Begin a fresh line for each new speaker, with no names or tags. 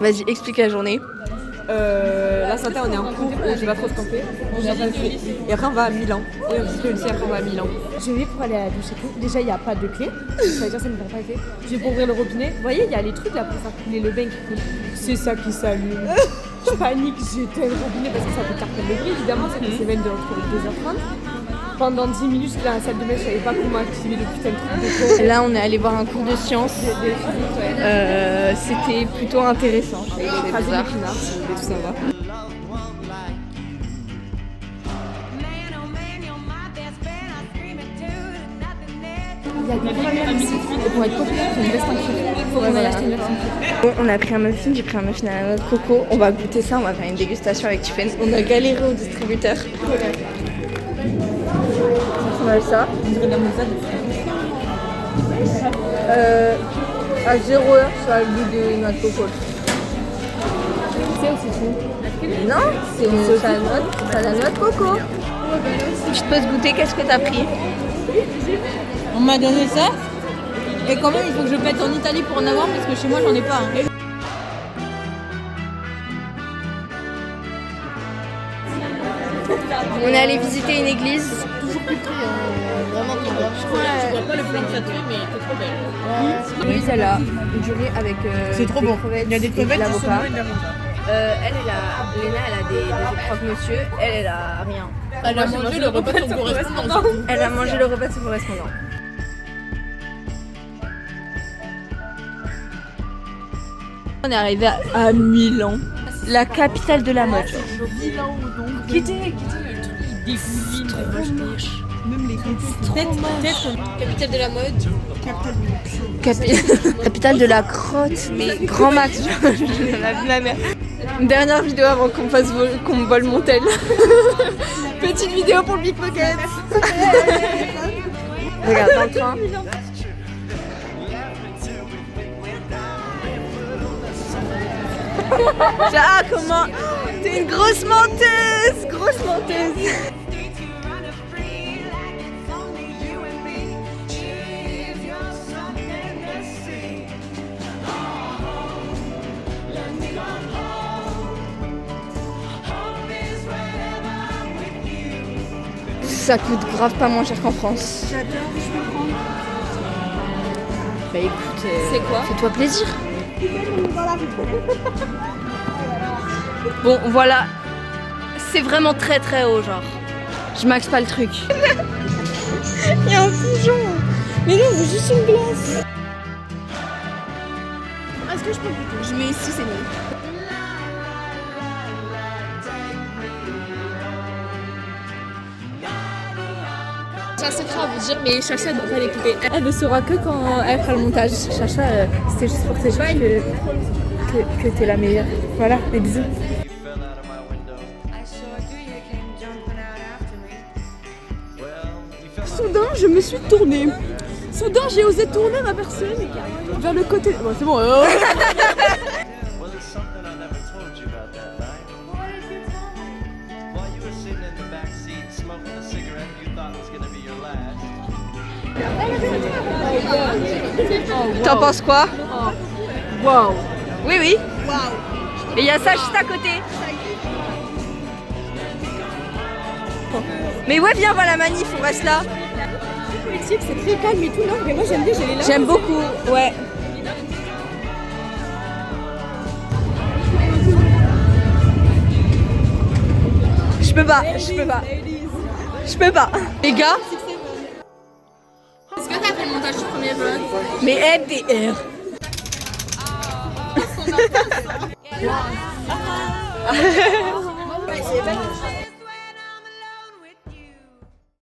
Vas-y, explique la journée.
Là ce matin on est en cours, je sais pas trop ce qu'on fait. Et après on va à Milan. Oui, on fait le lycée, après on va à Milan.
Je vais pour aller à la douche et tout. Déjà, il n'y a pas de clé. Ça veut dire que ça ne va pas été. Je vais pour ouvrir le robinet. Vous voyez, il y a les trucs là pour faire couler le bain qui coule. C'est ça qui s'allume. Je panique, j'éteins le robinet parce que ça fait 40 degrés. Évidemment, c'est que c'est 22 entre 2h30. Pendant 10 minutes, j'étais dans la salle de bain, je savais pas comment activer le putain de truc de con.
Là, on est allé voir un cours de sciences. C'était plutôt intéressant.
J'ai écrasé l'épinard, si vous voulez tout savoir.
Il y a des problèmes ici. Et pour être populaire, il faut une veste en cuir. Il faut qu'on aille acheter une veste en cuir.
Bon, on a pris un muffin, j'ai pris un muffin à la noix de coco. On va goûter ça, on va faire une dégustation avec Tiffen. On a galéré au distributeur. Ça ressemble à ça. À 0 heure, ça a le goût de noix de coco.
C'est aussi fou.
Non, c'est la noix de coco. Je te pose goûter, qu'est-ce que t'as pris?
On m'a donné ça. Et quand même, il faut que je pète en Italie pour en avoir parce que chez moi, j'en ai pas. Hein.
On est allé visiter une église.
Toujours plus petit, vraiment trop bien. Tu vois pas le plan que ça te fait, mais t'es trop belle.
Louise, elle a duré avec
C'est trop
des
bon.
crevettes.
Il y a des crevettes,
et de
du
l'avocat.
saumon et de la viande.
Léna, elle a des croque-monsieur. Elle a rien.
Elle a mangé le repas de son correspondant.
Elle a mangé le repas de son correspondant. On est arrivé à Milan, la capitale de la mode.
Milan ou donc. Qui était le truc qui dégouline. Même les peut-être
Capitale de la mode. Capitale de la crotte. Mais grand max, la vie de ma mère. Une dernière vidéo avant qu'on me vole mon tel. Petite vidéo pour le pickpocket. Regarde dans le train. Ah, comment? T'es une grosse menteuse! Grosse menteuse! Ça coûte grave pas moins cher qu'en France.
J'adore, je peux prendre.
Bah écoute,
c'est quoi?
fais-toi plaisir. Bon, voilà. C'est vraiment très très haut, genre. Je maxe pas le truc. Il y a un pigeon. Mais non, c'est juste une glace.
Est-ce que je peux goûter?
Je mets ici, c'est mieux. Chacha à vous dire, mais Chacha ne doit pas l'écouter. Elle ne saura que quand elle fera le montage. Chacha, c'était juste pour te dire que t'es la meilleure. Voilà, des bisous.
Soudain, je me suis tournée. Soudain, j'ai osé tourner ma personne vers le côté. Bon, c'est bon.
T'en penses quoi?
Waouh.
Oui, oui. Et il y a ça juste à côté. Mais ouais, viens voir la manif, on reste là.
C'est très calme et tout, non? Mais moi j'aime bien, j'ai les larmes.
J'aime beaucoup, ouais. Je peux pas. Je peux pas. Les gars.
Est-ce que t'as fait le montage du premier vlog?
Mais MDR.
Ouais, c'est pas